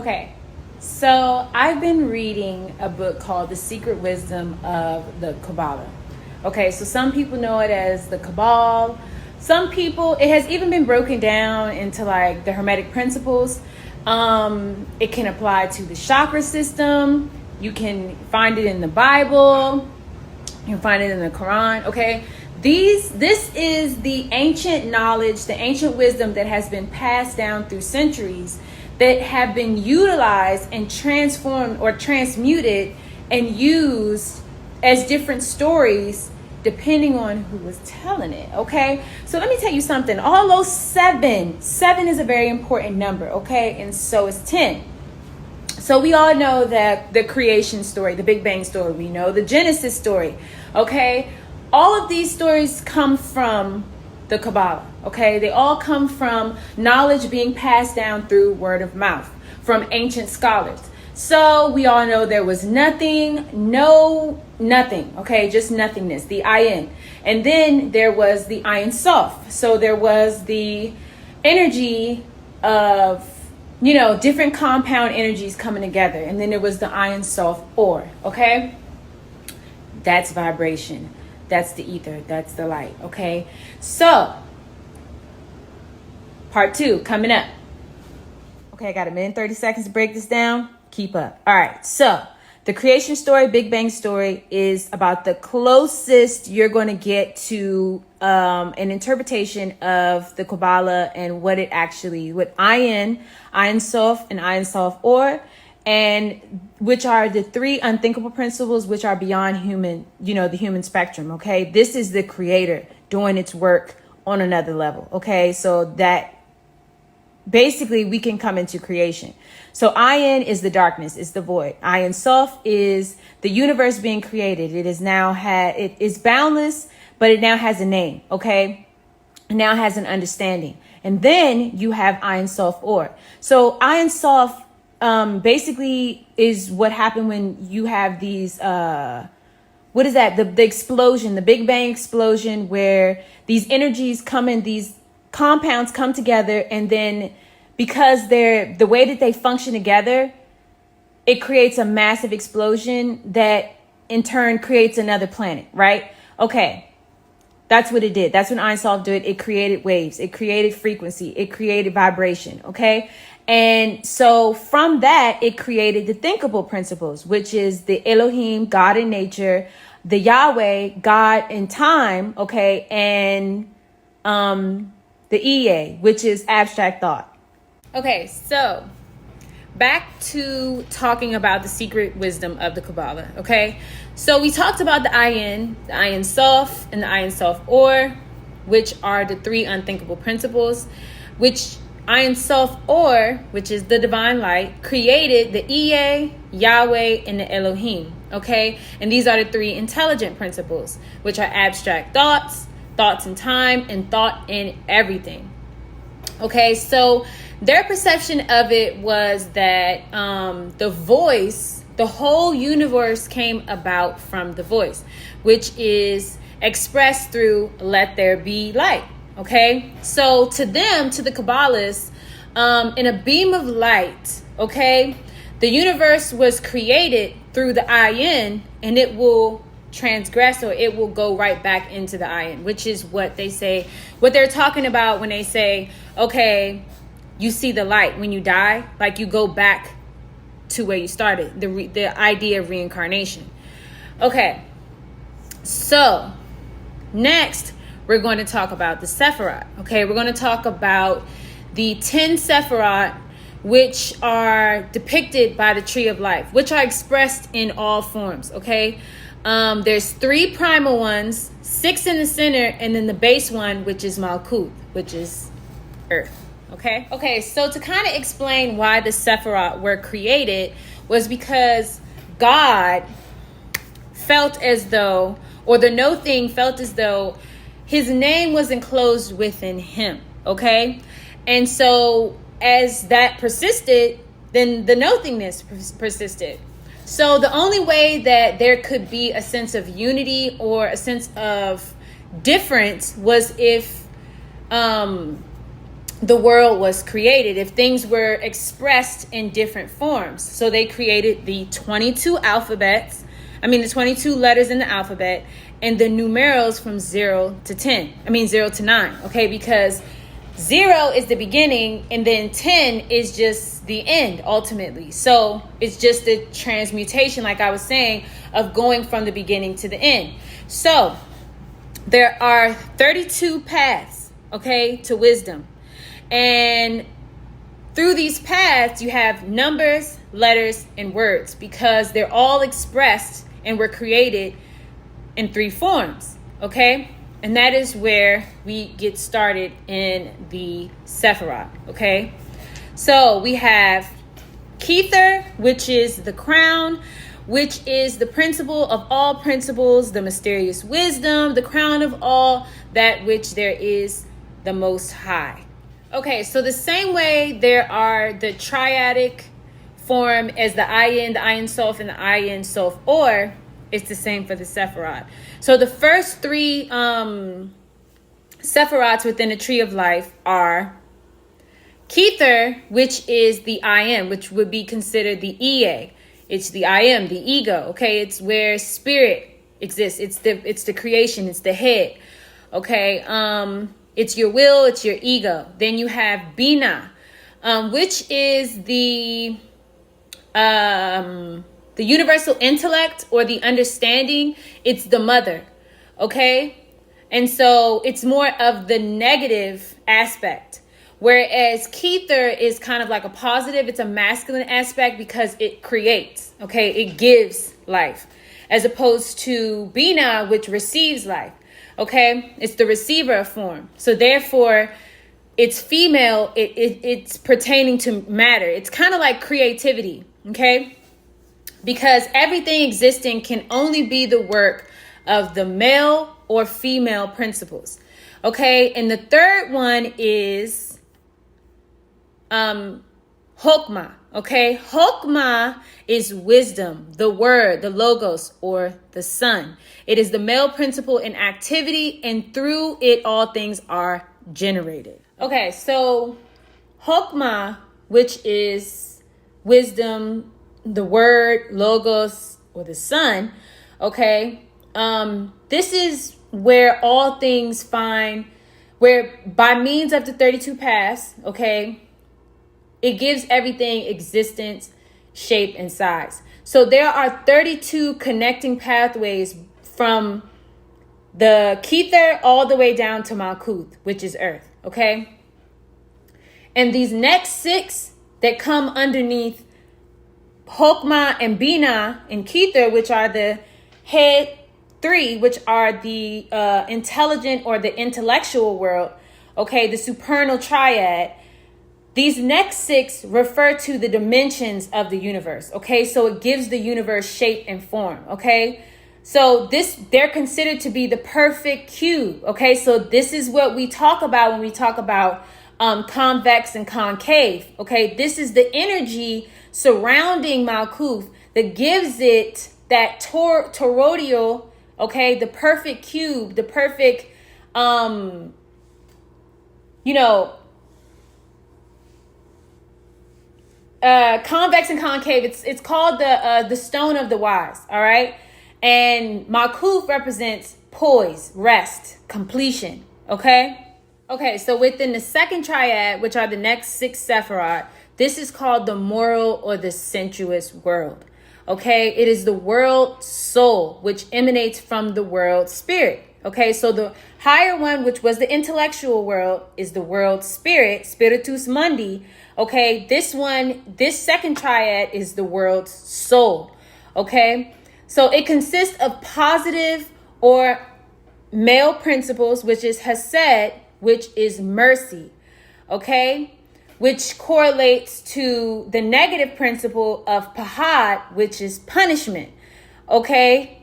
Okay, so I've been reading a book called The Secret Wisdom of the Qabalah. Okay, so some people know it as the Cabal. Some people, it has even been broken down into like the Hermetic principles. It can apply to the chakra system. You can find it in the Bible. You can find it in the Quran. Okay, this is the ancient knowledge, the ancient wisdom that has been passed down through centuries, that have been utilized and transformed or transmuted and used as different stories depending on who was telling it. Okay, so let me tell you something. All those seven is a very important number. Okay, and so is 10. So we all know that the creation story, the Big Bang story, we know the Genesis story. Okay, all of these stories come from the Qabalah. Okay, they all come from knowledge being passed down through word of mouth from ancient scholars. So we all know there was nothing. Okay, just nothingness, the ayin. And then there was the ayin sof. So there was the energy of, different compound energies coming together. And then there was the ayin sof or. Okay, that's vibration. That's the ether. That's the light. Okay, so part 2 coming up. Okay, I got a minute and 30 seconds to break this down. Keep up. All right, so the creation story, Big Bang story, is about the closest you're going to get to an interpretation of the Qabalah and what ayin sof, and ayin sof or, and which are the 3 unthinkable principles, which are beyond human, the human spectrum. Okay, this is the creator doing its work on another level. Okay, so that basically we can come into creation. So ayin is the darkness, is the void. Ayin sof is the universe being created. It is boundless, but it now has a name. Okay, it now has an understanding. And then you have ayin sof or. So ayin sof basically is what happened when you have these what is that? The explosion, the Big Bang explosion, where these energies come in, these compounds come together, and then because they're the way that they function together, it creates a massive explosion that in turn creates another planet, right? Okay, that's what it did. That's what Ayin Sof did. It created waves, it created frequency, it created vibration. Okay, and so from that, it created the thinkable principles, which is the Elohim, God in nature, the Yahweh, God in time. Okay, and the EA, which is abstract thought. Okay, so back to talking about the secret wisdom of the Qabalah. Okay, so we talked about the ayin sof, and the ayin sof or, which are the 3 unthinkable principles, which ayin sof or, which is the divine light, created the EA, Yahweh, and the Elohim. Okay, and these are the 3 intelligent principles, which are abstract thoughts in time, and thought in everything. Okay, so their perception of it was that the voice, the whole universe came about from the voice, which is expressed through let there be light. Okay, so to them, to the Kabbalists, in a beam of light, okay, the universe was created through the ayin, and it will transgress, or it will go right back into the ayin, which is what they say, what they're talking about when they say, okay, you see the light when you die, like you go back to where you started, the idea of reincarnation. Okay, so next we're going to talk about the Sephiroth. Okay, we're going to talk about the 10 Sephiroth, which are depicted by the tree of life, which are expressed in all forms. Okay, there's 3 primal ones, 6 in the center, and then the base one, which is Malkuth, which is earth. Okay, so to kind of explain why the Sephiroth were created was because God felt as though, or the no thing felt as though his name was enclosed within him. Okay, and so as that persisted, then the nothingness persisted. So the only way that there could be a sense of unity or a sense of difference was if the world was created, if things were expressed in different forms. So they created the 22 letters in the alphabet, and the numerals from 0 to 9. Okay, because 0 is the beginning, and then 10 is just the end ultimately. So it's just the transmutation, like I was saying, of going from the beginning to the end. So there are 32 paths, okay, to wisdom. And through these paths, you have numbers, letters, and words, because they're all expressed and were created in 3 forms, okay? And that is where we get started in the Sephiroth, okay? So we have Kether, which is the crown, which is the principle of all principles, the mysterious wisdom, the crown of all that which there is, the Most High. Okay, so the same way there are the triadic form as the Ayin Sof, and the Ayin Sof Or, it's the same for the Sephiroth. So the first 3 Sephiroths within the Tree of Life are Kether, which is the I Am, which would be considered the Ea. It's the I Am, the ego. Okay, it's where spirit exists. It's the creation. It's the head. Okay, it's your will. It's your ego. Then you have Bina, which is the universal intellect or the understanding. It's the mother. Okay, and so it's more of the negative aspect. Whereas Kether is kind of like a positive. It's a masculine aspect because it creates, okay? It gives life. As opposed to Bina, which receives life, okay? It's the receiver of form. So therefore, it's female. It's pertaining to matter. It's kind of like creativity, okay? Because everything existing can only be the work of the male or female principles, okay? And the third one is Hokmah, okay? Hokmah is wisdom, the word, the logos, or the sun. It is the male principle in activity, and through it all things are generated. Okay, so Hokmah, which is wisdom, the word, logos, or the sun, okay? This is where all things find, where by means of the 32 paths, okay, it gives everything existence, shape, and size. So there are 32 connecting pathways from the Kether all the way down to Malkuth, which is Earth, okay? And these next 6 that come underneath Hokmah and Bina and Kether, which are the head 3, which are the intelligent or the intellectual world, okay, the supernal triad. These next 6 refer to the dimensions of the universe, okay? So it gives the universe shape and form, okay? So they're considered to be the perfect cube, okay? So this is what we talk about when we talk about convex and concave, okay? This is the energy surrounding Malkuth that gives it that toroidal, okay? The perfect cube, the perfect, convex and concave. It's called the stone of the wise. All right, and Malkuth represents poise, rest, completion. Okay. So within the second triad, which are the next 6 Sephiroth, this is called the moral or the sensuous world. Okay, it is the world soul, which emanates from the world spirit. Okay, so the higher one, which was the intellectual world, is the world spirit, Spiritus Mundi. Okay, this second triad is the world's soul. Okay, so it consists of positive or male principles, which is Hesed, which is mercy. Okay, which correlates to the negative principle of Pahad, which is punishment. Okay,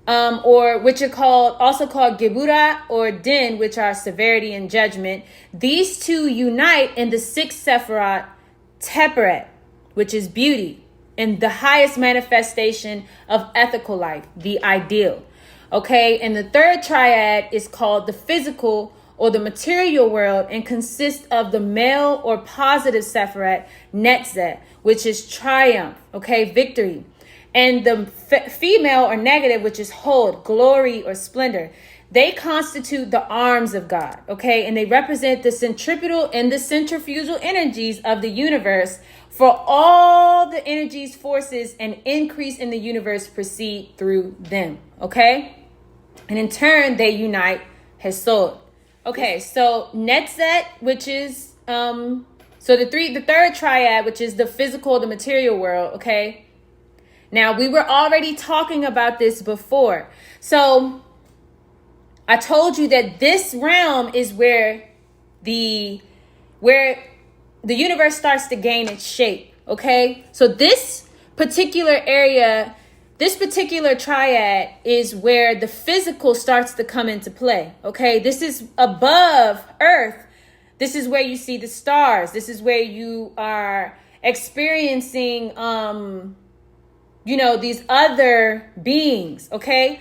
or which are also called Gebura or Din, which are severity and judgment. These 2 unite in the 6th Sephiroth, Teperet, which is beauty, and the highest manifestation of ethical life, the ideal. Okay, and the third triad is called the physical or the material world, and consists of the male or positive Sephirat, Netzet, which is triumph, okay, victory, and the female or negative, which is Hod, glory or splendor. They constitute the arms of God, okay, and they represent the centripetal and the centrifugal energies of the universe. For all the energies, forces, and increase in the universe proceed through them, okay? And in turn, they unite Hesod. Okay, so Netzet, which is, so the third triad, which is the physical, the material world, okay? Now, we were already talking about this before. So I told you that this realm is where the universe starts to gain its shape, okay? So this particular area, this particular triad is where the physical starts to come into play, okay? This is above Earth. This is where you see the stars. This is where you are experiencing, these other beings, okay?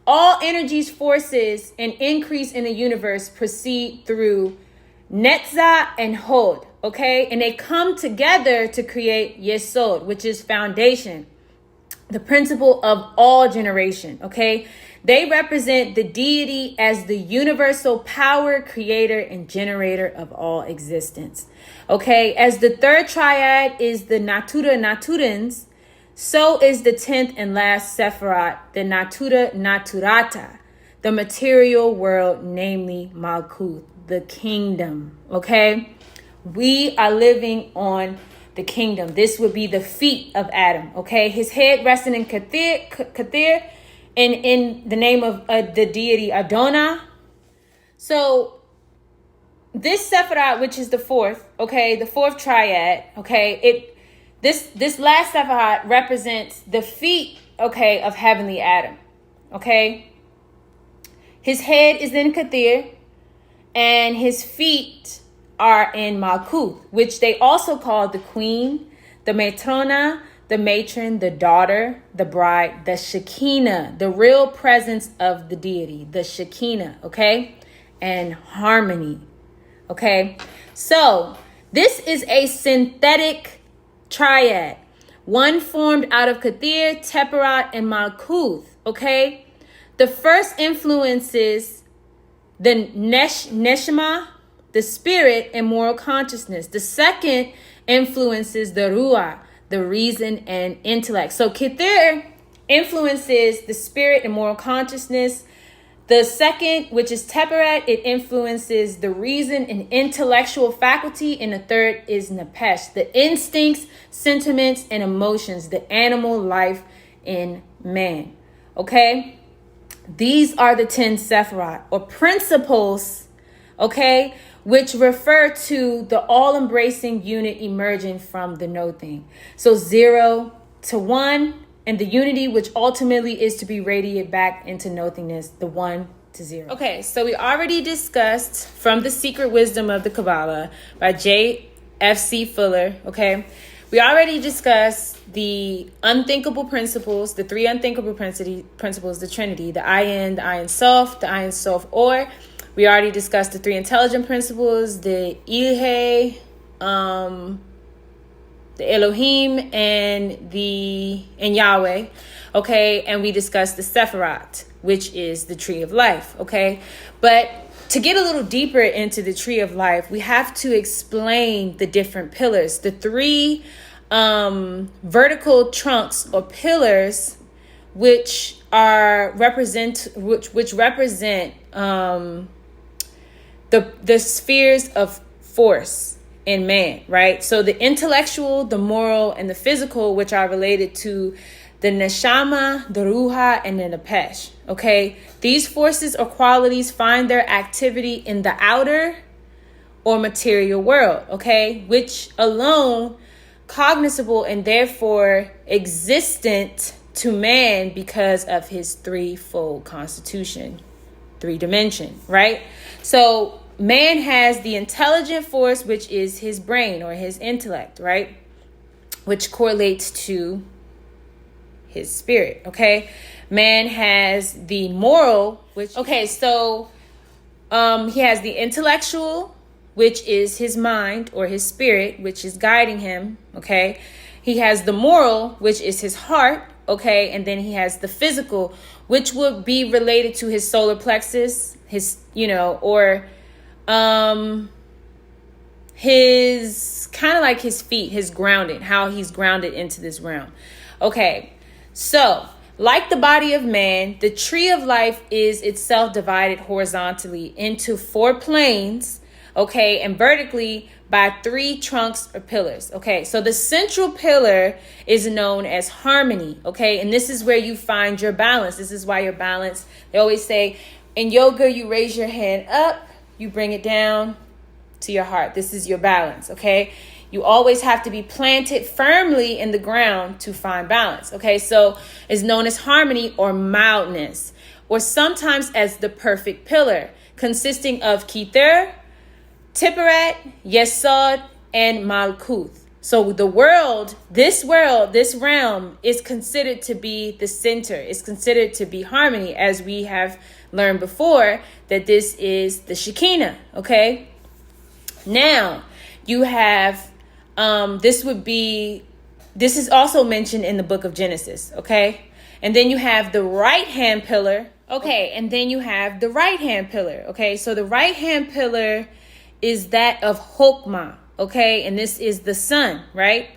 All energies, forces, and increase in the universe proceed through Netzah and Hod, okay? And they come together to create Yesod, which is foundation, the principle of all generation, okay? They represent the deity as the universal power, creator, and generator of all existence, okay? As the third triad is the Natura Naturans, so is the 10th and last Sephirat, the Natura Naturata, the material world, namely Malkuth, the kingdom, okay? We are living on the kingdom. This would be the feet of Adam, okay? His head resting in Kathir, and in the name of the deity Adonai. So this Sephirat, which is the fourth, okay, the fourth triad, okay, this last Sephirat represents the feet, okay, of heavenly Adam, okay? His head is in Kathir, and his feet are in Malkuth, which they also call the queen, the matrona, the matron, the daughter, the bride, the Shekinah, the real presence of the deity, the Shekinah, okay? And harmony, okay? So this is a synthetic triad, one formed out of Kathir, Teperat, and Malkuth, okay? The first influences the Neshama, the spirit and moral consciousness. The second influences the Ruah, the reason and intellect. So Kathir influences the spirit and moral consciousness. The second, which is Teperat, it influences the reason and intellectual faculty. And the third is Nepesh, the instincts, sentiments, and emotions, the animal life in man. Okay? These are the 10 Sephirat, or principles, okay, which refer to the all-embracing unit emerging from the no thing. So 0 to 1, and the unity which ultimately is to be radiated back into nothingness, the 1 to 0. Okay, so we already discussed From the Secret Wisdom of the Qabalah by J.F.C. Fuller, okay? We already discussed the unthinkable principles, the three unthinkable principles, the Trinity, the Ayin, the Ayin Sof, the Ayin Sof Or. We already discussed the three intelligent principles, the Ilhe, the Elohim, and Yahweh, okay? And we discussed the Sephirat, which is the tree of life, okay? But to get a little deeper into the tree of life, we have to explain the different pillars, the three vertical trunks or pillars, which represent the spheres of force in man, right? So the intellectual, the moral, and the physical, which are related to the neshama, the ruha, and the nepesh, okay? These forces or qualities find their activity in the outer or material world, okay? Which alone cognizable and therefore existent to man because of his threefold constitution, 3-dimension, right? So man has the intelligent force, which is his brain or his intellect, right? Which correlates to his spirit, okay? Man has the moral, which, okay, so He has the intellectual, which is his mind or his spirit, which is guiding him. Okay. He has the moral, which is his heart. Okay. And then he has the physical, which would be related to his solar plexus, his, or his kind of like his feet, his grounded, how he's grounded into this realm. Okay. So like the body of man, the tree of life is itself divided horizontally into 4 planes, okay, and vertically by 3 trunks or pillars, okay? So the central pillar is known as harmony, okay? And this is where you find your balance. This is why your balance, they always say in yoga, you raise your hand up, you bring it down to your heart. This is your balance, okay? You always have to be planted firmly in the ground to find balance. Okay, so it's known as harmony or mildness, or sometimes as the perfect pillar, consisting of Kether, Tiferet, Yesod, and Malkuth. So the world, this realm is considered to be the center. It's considered to be harmony, as we have learned before, that this is the Shekinah. Okay, now you have this is also mentioned in the book of Genesis, okay? And then you have the right-hand pillar, okay? And then you have the right-hand pillar, okay? So the right-hand pillar is that of Chokmah, okay? And this is the sun, right?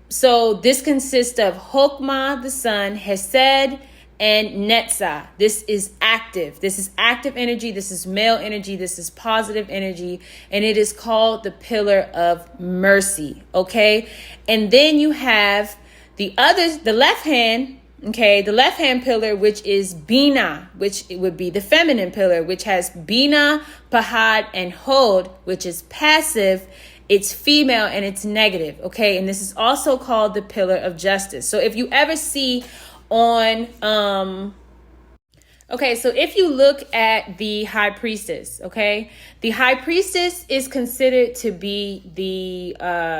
So this consists of Chokmah, the sun, Hesed, and Netzah. This is active. This is active energy. This is male energy. This is positive energy. And it is called the pillar of mercy. Okay. And then you have the left hand. Okay. The left hand pillar, which is Bina, which it would be the feminine pillar, which has Bina, Pahad, and Hod, which is passive. It's female and it's negative. Okay. And this is also called the pillar of justice. So if you ever see on so if you look at the high priestess, okay, the high priestess is considered to be the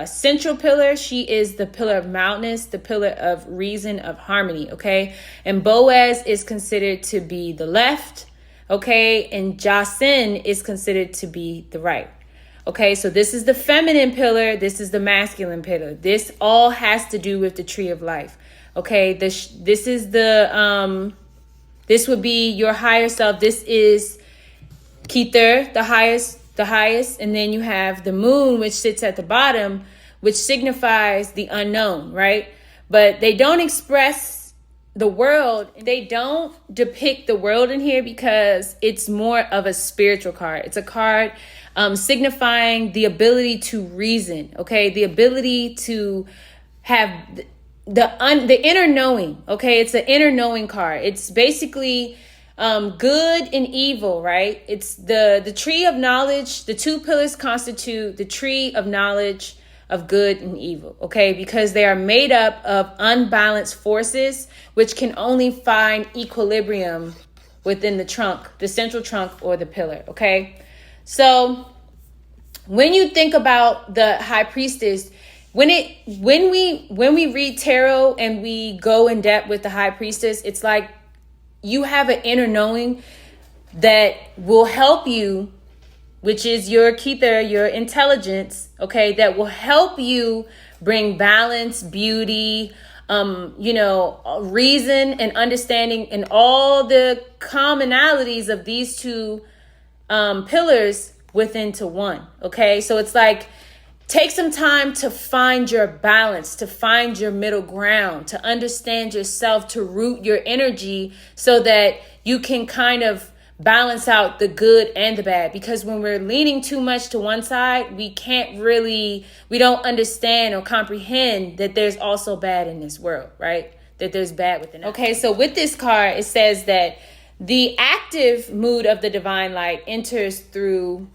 central pillar. She is the pillar of mildness, the pillar of reason, of harmony, okay? And Boaz is considered to be the left, okay, and Jasin is considered to be the right. Okay, so this is the feminine pillar, this is the masculine pillar. This all has to do with the tree of life. Okay, this is this would be your higher self. This is Kether, the highest, and then you have the moon, which sits at the bottom, which signifies the unknown, right? But they don't express the world. They don't depict the world in here because it's more of a spiritual card. It's a card signifying the ability to reason, okay? The ability to have the inner knowing, okay? It's an inner knowing card. It's basically good and evil, right? It's the tree of knowledge. The 2 pillars constitute the tree of knowledge of good and evil, okay? Because they are made up of unbalanced forces, which can only find equilibrium within the trunk, the central trunk or the pillar, okay? So when you think about the high priestess, when we read tarot and we go in depth with the high priestess, it's like you have an inner knowing that will help you, which is your Kether, your intelligence, okay, that will help you bring balance, beauty, reason and understanding and all the commonalities of these 2 pillars within to one. Okay, so it's like, take some time to find your balance, to find your middle ground, to understand yourself, to root your energy so that you can kind of balance out the good and the bad. Because when we're leaning too much to one side, we don't understand or comprehend that there's also bad in this world, right? That there's bad within us. Okay, so with this card, it says that the active mood of the divine light enters through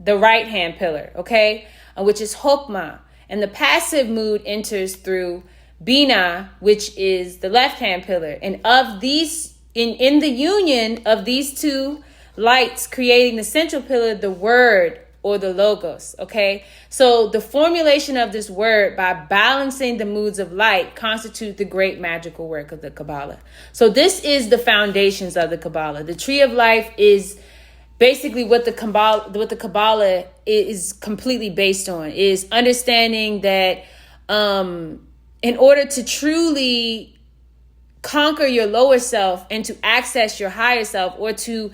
the right-hand pillar, okay, which is Chokmah. And the passive mood enters through Bina, which is the left-hand pillar. And of these, in the union of these 2 lights creating the central pillar, the word or the logos, okay? So the formulation of this word by balancing the moods of light constitute the great magical work of the Qabalah. So this is the foundations of the Qabalah. The tree of life is basically what the Qabalah is completely based on, is understanding that in order to truly conquer your lower self and to access your higher self, or to,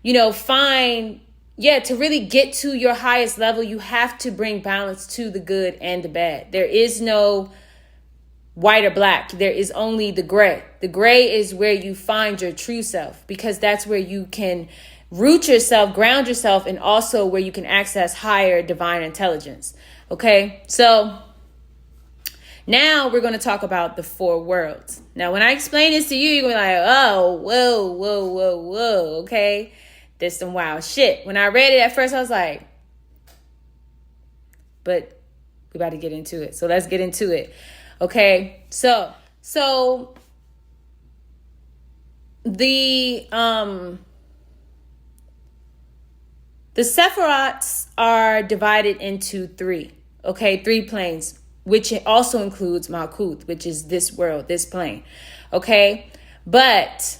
to really get to your highest level, you have to bring balance to the good and the bad. There is no white or black. There is only the gray. The gray is where you find your true self, because that's where you can root yourself, ground yourself, and also where you can access higher divine intelligence. Okay, so now we're going to talk about the four worlds. Now, when I explain this to you, you're going to be like, oh, whoa, okay? This some wild shit. When I read it at first, I was like, but we about to get into it. So let's get into it. Okay, so the Sephirots are divided into three planes, which also includes Malkuth, which is this world, this plane. Okay, but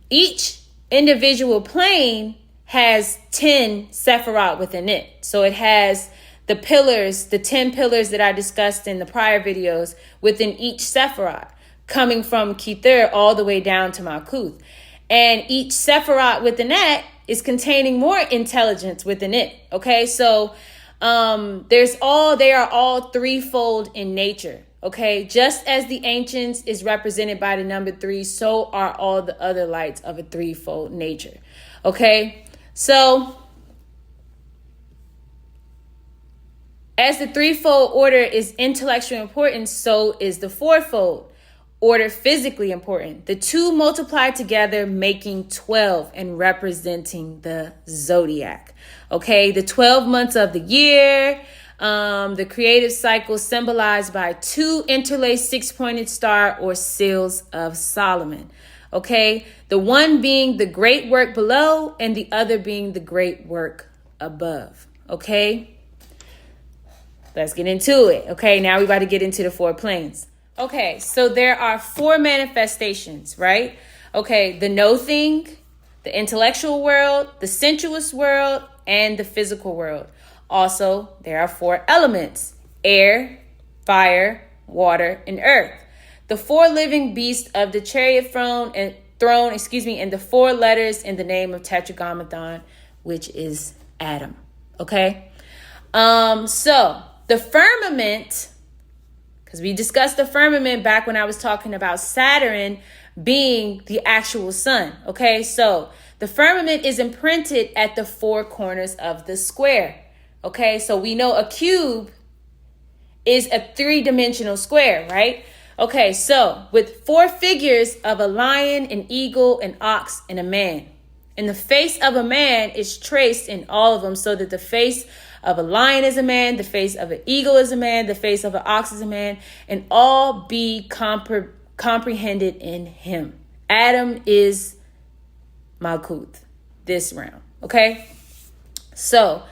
each individual plane has 10 Sephiroth within it. So it has the pillars, the 10 pillars that I discussed in the prior videos within each Sephiroth, coming from Kether all the way down to Malkuth. And each Sephiroth within that is containing more intelligence within it. Okay, so they are all threefold in nature. Okay, just as the ancients is represented by the number 3, so are all the other lights of a threefold nature. Okay, so as the threefold order is intellectually important, so is the fourfold order physically important. The two multiply together, making 12 and representing the zodiac. Okay, the 12 months of the year, the creative cycle symbolized by 2 interlaced 6-pointed star or seals of Solomon. Okay, the one being the great work below and the other being the great work above. Okay, let's get into it. Okay, now we're about to get into the 4 planes. Okay, so there are 4 manifestations, right? Okay, the no thing, the intellectual world, the sensuous world, and the physical world. Also, there are 4 elements: air, fire, water, and earth. The 4 living beasts of the chariot throne, and the 4 letters in the name of Tetragrammaton, which is Adam. Okay? So the firmament, because we discussed the firmament back when I was talking about Saturn being the actual sun. Okay, so the firmament is imprinted at the 4 corners of the square. Okay, so we know a cube is a 3-dimensional square, right? Okay, so with 4 figures of a lion, an eagle, an ox, and a man. And the face of a man is traced in all of them, so that the face of a lion is a man, the face of an eagle is a man, the face of an ox is a man, and all be comprehended in him. Adam is Malkuth, this realm. Okay, so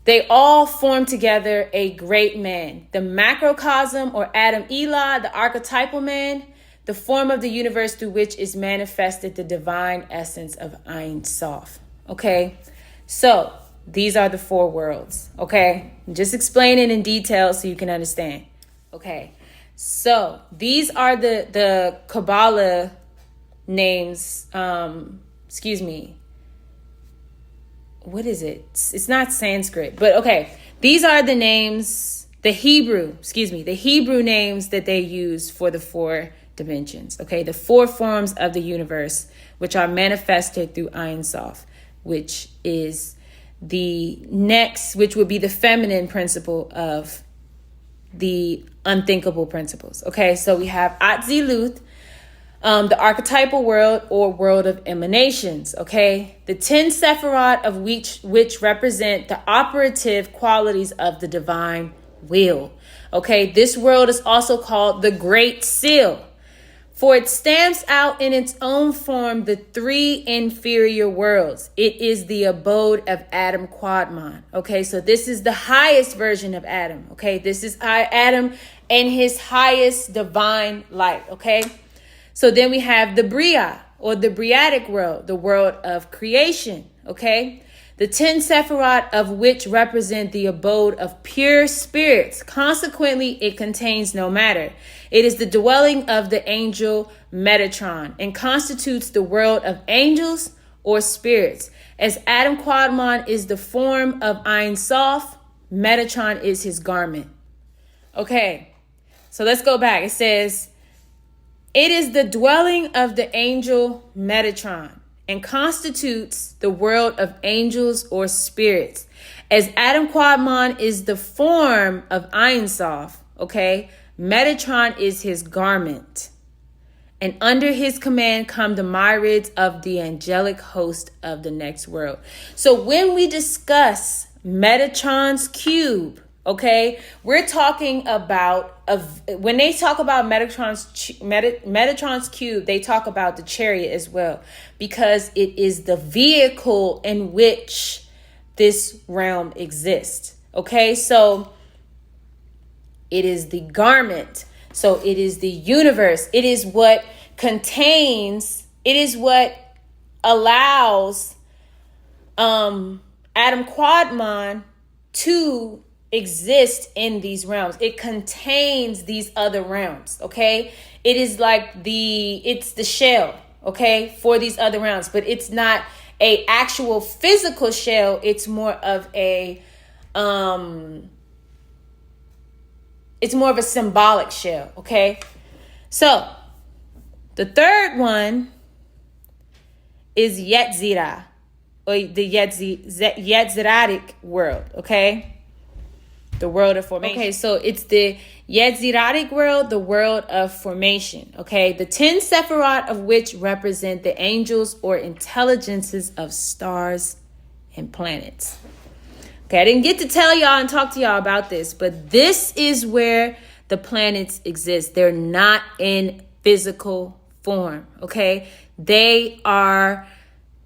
they all form together a great man. The macrocosm, or Adam Elah, the archetypal man, the form of the universe through which is manifested the divine essence of Ein Sof. Okay, so these are the 4 worlds. Okay, just explain it in detail so you can understand. Okay, so these are the Qabalah names. What is it? It's not Sanskrit, but okay. These are the names, the Hebrew names that they use for the 4 dimensions. Okay, the 4 forms of the universe, which are manifested through Ein Sof, which is which would be the feminine principle of the unthinkable principles. Okay, so we have Atziluth, the archetypal world or world of emanations. Okay, the 10 Sephiroth of which represent the operative qualities of the divine will. Okay, this world is also called the Great Seal. For it stamps out in its own form the three inferior worlds. It is the abode of Adam Quadmon. Okay, so this is the highest version of Adam. Okay, this is Adam and his highest divine light. Okay, so then we have the Bria, or the Briatic world, the world of creation. Okay, the 10 Sephiroth of which represent the abode of pure spirits. Consequently, it contains no matter. It is the dwelling of the angel Metatron and constitutes the world of angels or spirits. As Adam Quadmon is the form of Ein Sof, Metatron is his garment. Okay, so let's go back. It says, it is the dwelling of the angel Metatron and constitutes the world of angels or spirits. As Adam Quadmon is the form of Ein Sof, okay, Metatron is his garment. And under his command come the myriads of the angelic host of the next world. So when we discuss Metatron's cube, okay, we're talking about, when they talk about Metatron's cube, they talk about the chariot as well, because it is the vehicle in which this realm exists. Okay, so it is the garment. So it is the universe. It is what contains, it is what allows Adam Quadmon to exist in these realms. It contains these other realms, okay? It is like it's the shell, okay, for these other realms, but it's not a actual physical shell. It's more of a symbolic shell, okay? So the third one is Yetzirah, or the Yetziratic world, okay? The world of formation. Okay, so it's the Yetziratic world, the world of formation, okay? The 10 Sephiroth of which represent the angels or intelligences of stars and planets. Okay, I didn't get to tell y'all and talk to y'all about this, but this is where the planets exist. They're not in physical form, okay? They are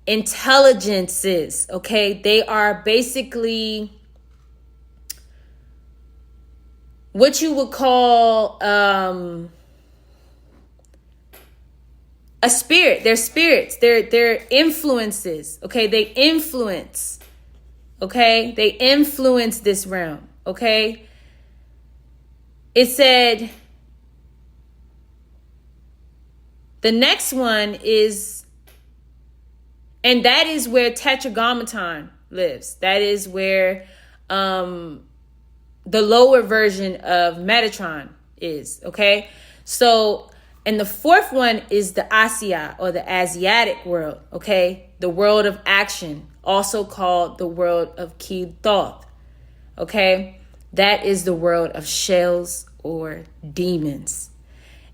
intelligences, okay? They are basically what you would call a spirit. They're spirits. They're influences, okay? They influence. Okay, they influence this realm. Okay, it said the next one is, and that is where Tetragrammaton lives. That is where the lower version of Metatron is. Okay, so, and the fourth one is the Asiya, or the Asiatic world. Okay, the world of action, also called the world of Ki Thoth. Okay, that is the world of shells or demons.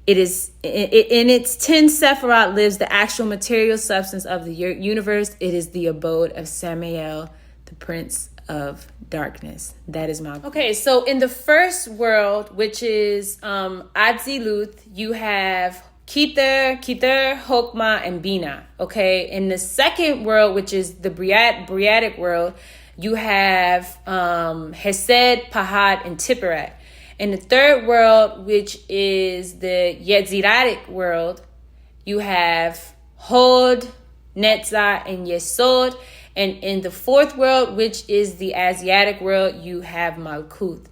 It is in its 10 Sephiroth lives the actual material substance of the universe. It is the abode of Samael, the prince of darkness. That is my... Okay, so in the first world, which is Atziluth, you have Keter, Hokmah, and Bina. Okay, in the second world, which is the Briatic world, you have Hesed, Pahad, and Tipperet. In the third world, which is the Yetziratic world, you have Hod, Netzah, and Yesod. And in the fourth world, which is the Asiatic world, you have Malkuth.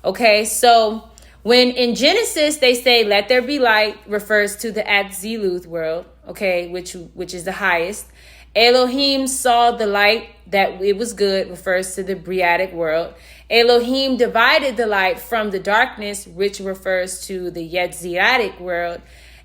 Okay, so when in Genesis they say "Let there be light," refers to the Atziluth world, okay, which is the highest. Elohim saw the light, that it was good, refers to the Briatic world. Elohim divided the light from the darkness, which refers to the Yetziratic world.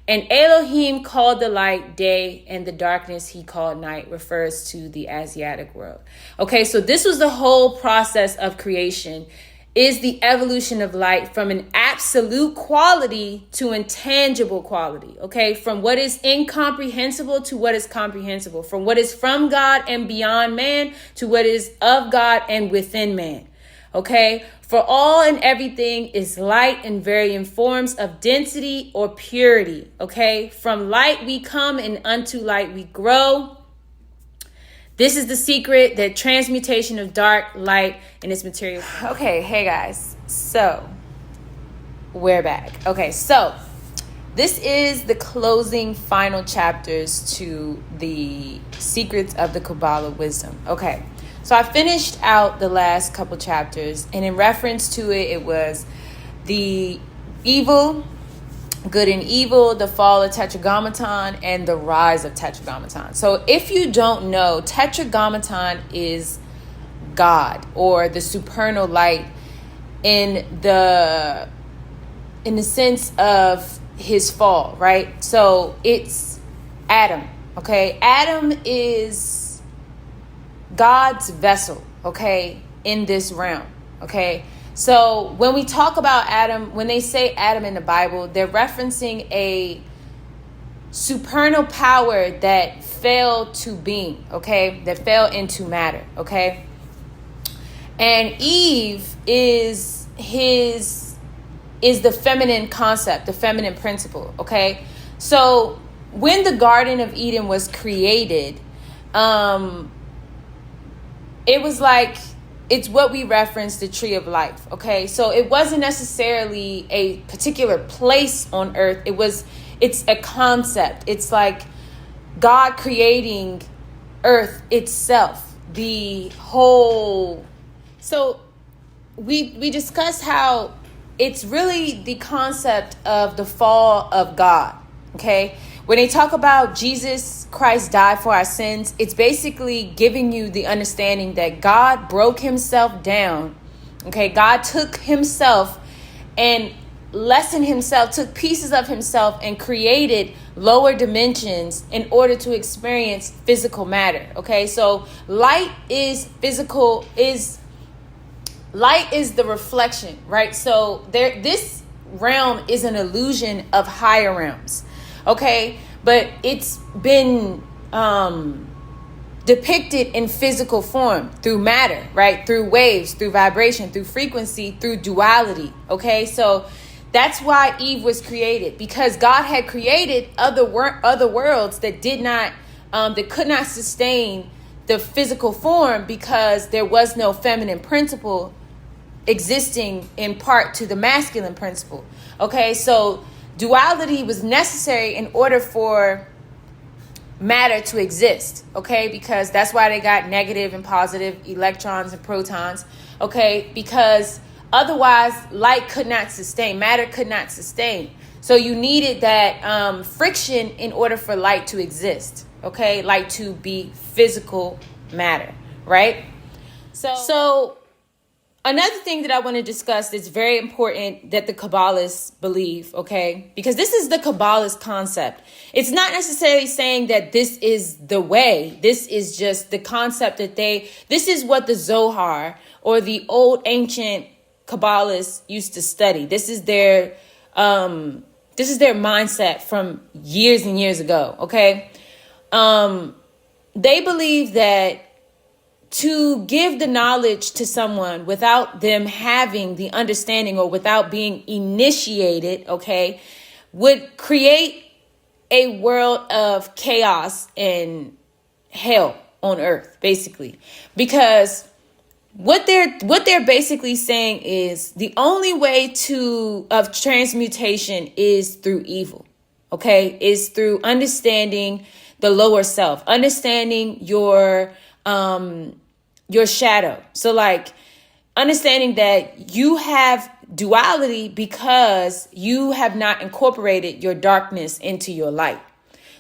And Elohim called the light day, and the darkness he called night, refers to the Asiatic world. Okay, so this was the whole process of creation, is the evolution of light from an absolute quality to intangible quality. Okay, from what is incomprehensible to what is comprehensible, from what is from God and beyond man to what is of God and within man. Okay, for all and everything is light in varying forms of density or purity. Okay, from light we come and unto light we grow. This is the secret, that transmutation of dark light in its material. Okay, hey guys, so we're back. Okay, so this is the closing final chapters to the secrets of the Qabalah wisdom. Okay. So I finished out the last couple chapters, and in reference to it, it was the evil, good and evil, the fall of Tetragrammaton, and the rise of Tetragrammaton. So if you don't know, Tetragrammaton is God, or the supernal light, in the sense of his fall, right? So it's Adam, okay? Adam is God's vessel, okay, in this realm, okay? So when we talk about Adam, when they say Adam in the Bible, they're referencing a supernal power that fell to being, okay, that fell into matter, okay? And Eve is the feminine concept, the feminine principle, okay? So when the Garden of Eden was created, it was like, it's what we reference the tree of life. Okay. So it wasn't necessarily a particular place on earth. It's a concept. It's like God creating earth itself, the whole. So we discussed how it's really the concept of the fall of God. Okay. When they talk about Jesus Christ died for our sins, it's basically giving you the understanding that God broke himself down. Okay, God took himself and lessened himself, took pieces of himself and created lower dimensions in order to experience physical matter. Okay, so light is the reflection, right? So this realm is an illusion of higher realms. Okay, but it's been depicted in physical form through matter, right? Through waves, through vibration, through frequency, through duality. Okay, so that's why Eve was created, because God had created other worlds that that could not sustain the physical form, because there was no feminine principle existing in part to the masculine principle. Okay, so duality was necessary in order for matter to exist, okay? Because that's why they got negative and positive electrons and protons, okay? Because otherwise light could not sustain, matter could not sustain. So you needed that friction in order for light to exist, okay? Light to be physical matter, right? So another thing that I want to discuss that's very important that the Kabbalists believe, okay? Because this is the Kabbalist concept. It's not necessarily saying that this is the way. This is just the concept that this is what the Zohar or the old ancient Kabbalists used to study. This is their mindset from years and years ago, okay? They believe that to give the knowledge to someone without them having the understanding or without being initiated, okay, would create a world of chaos and hell on earth, basically. Because what they're basically saying is the only way of transmutation is through evil, okay, is through understanding the lower self, understanding your shadow. So like understanding that you have duality because you have not incorporated your darkness into your light.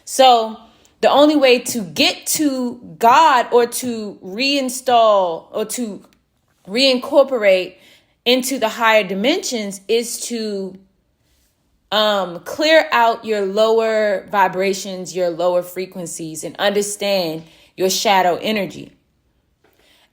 So the only way to get to God or to reinstall or to reincorporate into the higher dimensions is to clear out your lower vibrations, your lower frequencies, and understand your shadow energy.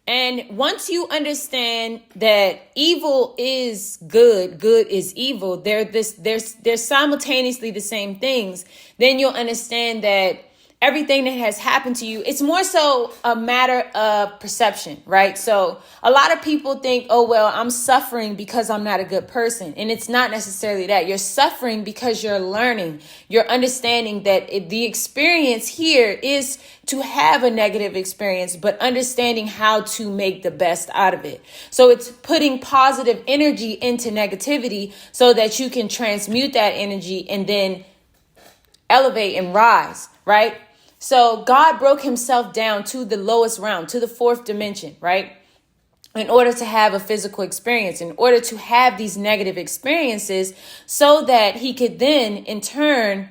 And once you understand that evil is good, good is evil, they're simultaneously the same things, then you'll understand that everything that has happened to you. It's more so a matter of perception, right? So a lot of people think, oh, well, I'm suffering because I'm not a good person. And it's not necessarily that. You're suffering because you're learning. You're understanding that the experience here is to have a negative experience, but understanding how to make the best out of it. So it's putting positive energy into negativity so that you can transmute that energy and then elevate and rise, right? So God broke himself down to the lowest realm, to the fourth dimension, right? In order to have a physical experience, in order to have these negative experiences so that he could then in turn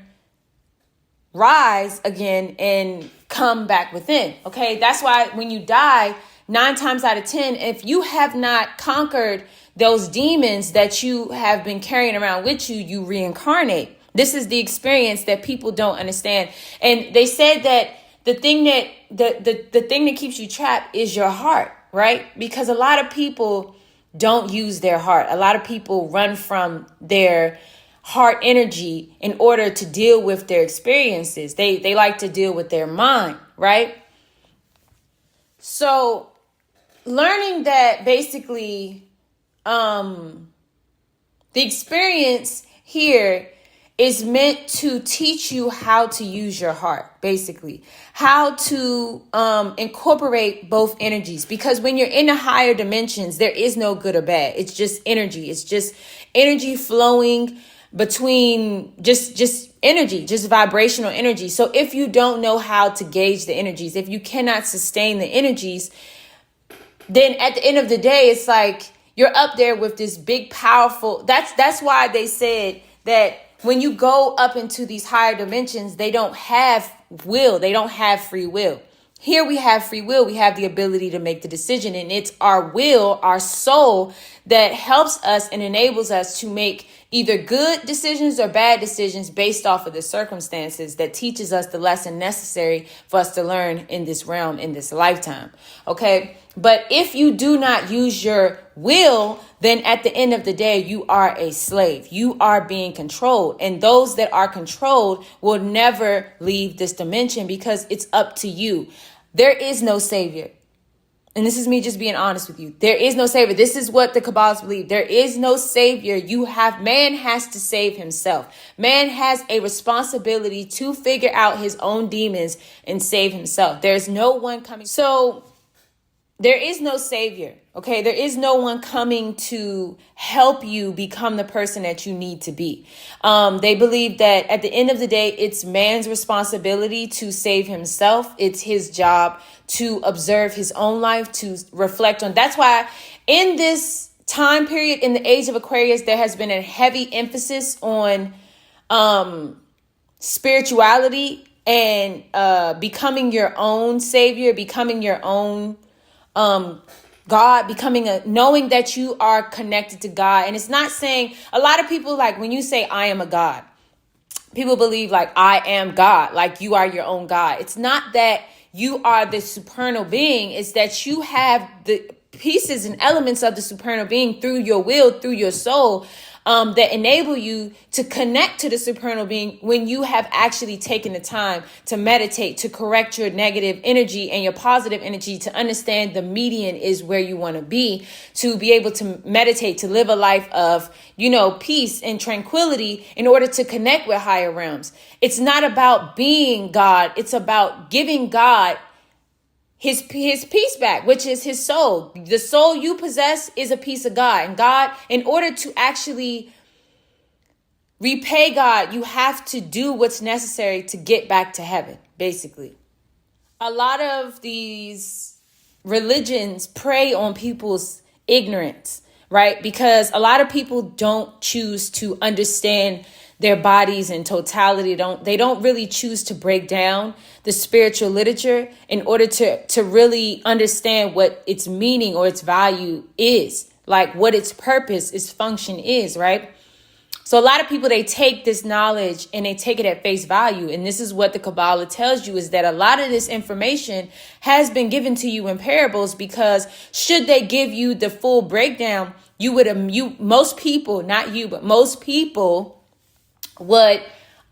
rise again and come back within. Okay. That's why when you die, 9 times out of 10, if you have not conquered those demons that you have been carrying around with you, you reincarnate. This is the experience that people don't understand. And they said that the thing that keeps you trapped is your heart, right? Because a lot of people don't use their heart. A lot of people run from their heart energy in order to deal with their experiences. They like to deal with their mind, right? So learning that basically the experience here is meant to teach you how to use your heart, basically, how to incorporate both energies. Because when you're in the higher dimensions, there is no good or bad. It's just energy. It's just energy flowing between just energy, just vibrational energy. So if you don't know how to gauge the energies, if you cannot sustain the energies, then at the end of the day, it's like you're up there with this big, powerful. That's why they said that when you go up into these higher dimensions, they don't have will. They don't have free will. Here we have free will. We have the ability to make the decision, and it's our will, our soul, that helps us and enables us to make either good decisions or bad decisions based off of the circumstances, that teaches us the lesson necessary for us to learn in this realm, in this lifetime. Okay. But if you do not use your will, then at the end of the day, you are a slave. You are being controlled. And those that are controlled will never leave this dimension because it's up to you. There is no savior. And this is me just being honest with you. There is no savior. This is what the Kabbalists believe. There is no savior. Man has to save himself. Man has a responsibility to figure out his own demons and save himself. There's no one coming. So there is no savior. Okay. There is no one coming to help you become the person that you need to be. They believe that at the end of the day, it's man's responsibility to save himself. It's his job to observe his own life, to reflect on. That's why in this time period, in the age of Aquarius, there has been a heavy emphasis on spirituality and becoming your own savior, becoming your own God, knowing that you are connected to God. And it's not saying, a lot of people, like when you say I am a God, people believe like I am God, like you are your own God. It's not that you are the supernal being. It's that you have the pieces and elements of the supernal being through your will, through your soul, that enable you to connect to the supernal being when you have actually taken the time to meditate, to correct your negative energy and your positive energy, to understand the median is where you want to be able to meditate, to live a life of, peace and tranquility in order to connect with higher realms. It's not about being God. It's about giving God his peace back, which is his soul. The soul you possess is a piece of God. And God, in order to actually repay God, you have to do what's necessary to get back to heaven, basically. A lot of these religions prey on people's ignorance, right? Because a lot of people don't choose to understand their bodies in totality. They don't really choose to break down the spiritual literature in order to really understand what its meaning or its value is, like what its purpose, its function is, right? So a lot of people, they take this knowledge and they take it at face value. And this is what the Qabalah tells you, is that a lot of this information has been given to you in parables, because should they give you the full breakdown, most people, not you, but most people would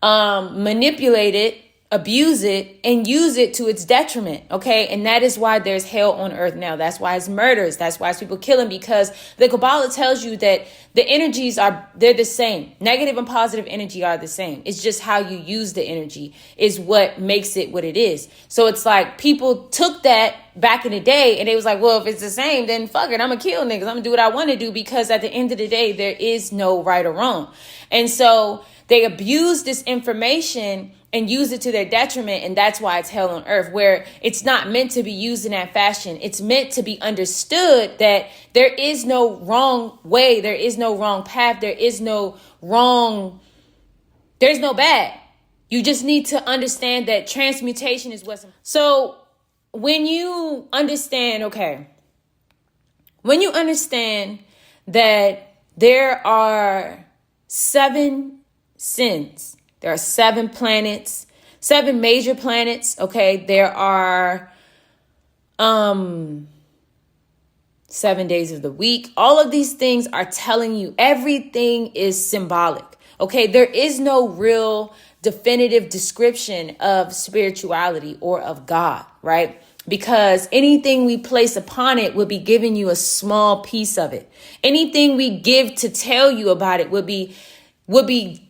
manipulate it abuse it and use it to its detriment. Okay. And that is why there's hell on earth now. That's why it's murders. That's why it's people killing, because the Qabalah tells you that the energies they're the same. Negative and positive energy are the same. It's just how you use the energy is what makes it what it is. So it's like people took that back in the day and they was like, well, if it's the same, then fuck it. I'm gonna kill niggas. I'm gonna do what I want to do, because at the end of the day, there is no right or wrong. And so they abuse this information and use it to their detriment. And that's why it's hell on earth, where it's not meant to be used in that fashion. It's meant to be understood that there is no wrong way. There is no wrong path. There's no bad. You just need to understand that transmutation is what's. So when you understand that there are 7 sins, there are 7 planets, 7 major planets. Okay. There are 7 days of the week. All of these things are telling you everything is symbolic. Okay. There is no real definitive description of spirituality or of God, right? Because anything we place upon it will be giving you a small piece of it. Anything we give to tell you about it would be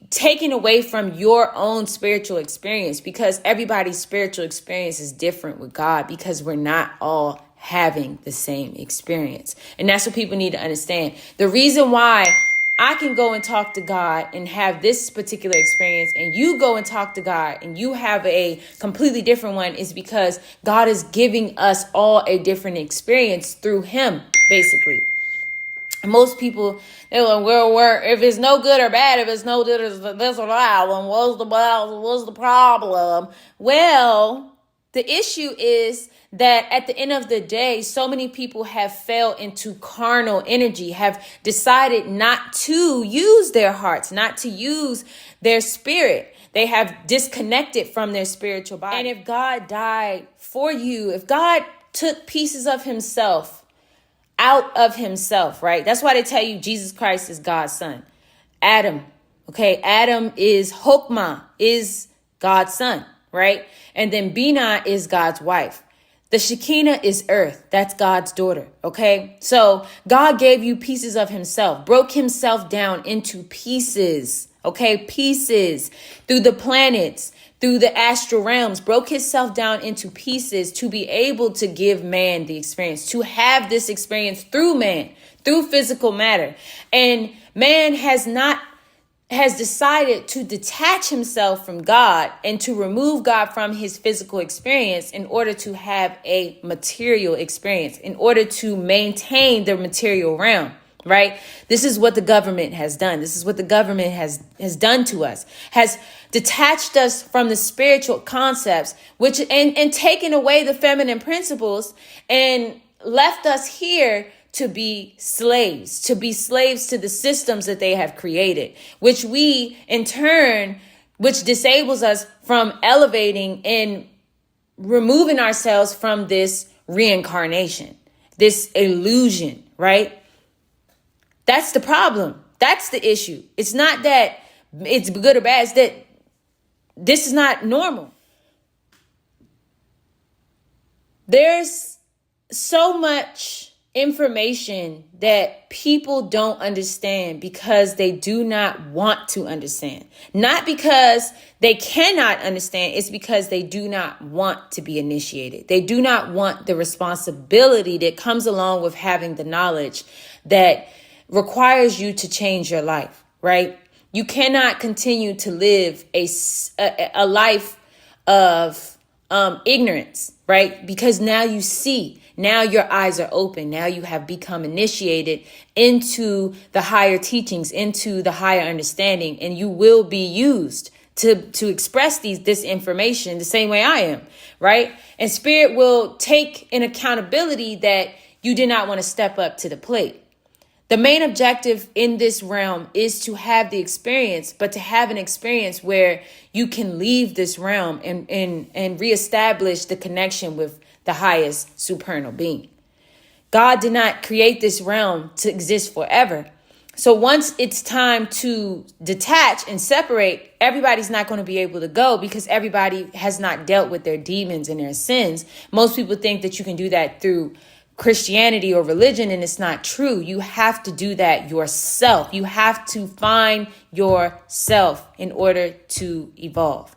taken away from your own spiritual experience, because everybody's spiritual experience is different with God, because we're not all having the same experience. And that's what people need to understand. The reason why I can go and talk to God and have this particular experience, and you go and talk to God and you have a completely different one, is because God is giving us all a different experience through him, basically. Most people, they're like, well, if it's no good or bad, if it's no good or this or that, then what's the problem? Well, the issue is that at the end of the day, so many people have fell into carnal energy, have decided not to use their hearts, not to use their spirit. They have disconnected from their spiritual body. And if God died for you, if God took pieces of himself out of himself, right? That's why they tell you Jesus Christ is God's son. Adam, okay? Adam is Hokmah, is God's son, right? And then Binah is God's wife. The Shekinah is earth. That's God's daughter. Okay. So God gave you pieces of himself, broke himself down into pieces. Okay. Pieces through the planets, through the astral realms, broke himself down into pieces to be able to give man the experience, to have this experience through man, through physical matter. And man has decided to detach himself from God and to remove God from his physical experience in order to have a material experience, in order to maintain the material realm, right? This is what the government has done. This is what the government has done to us, has detached us from the spiritual concepts, which and taken away the feminine principles and left us here to be slaves to the systems that they have created, which we in turn, which disables us from elevating and removing ourselves from this reincarnation, this illusion, right? That's the problem. That's the issue. It's not that it's good or bad. It's that this is not normal. There's so much information that people don't understand because they do not want to understand. Not because they cannot understand, it's because they do not want to be initiated. They do not want the responsibility that comes along with having the knowledge that requires you to change your life, right? You cannot continue to live a life of ignorance, right? Because now you see. Now your eyes are open. Now you have become initiated into the higher teachings, into the higher understanding, and you will be used to express this information the same way I am, right? And spirit will take an accountability that you did not want to step up to the plate. The main objective in this realm is to have the experience, but to have an experience where you can leave this realm and reestablish the connection with the highest supernal being. God did not create this realm to exist forever. So once it's time to detach and separate, everybody's not going to be able to go because everybody has not dealt with their demons and their sins. Most people think that you can do that through Christianity or religion, and it's not true. You have to do that yourself. You have to find yourself in order to evolve.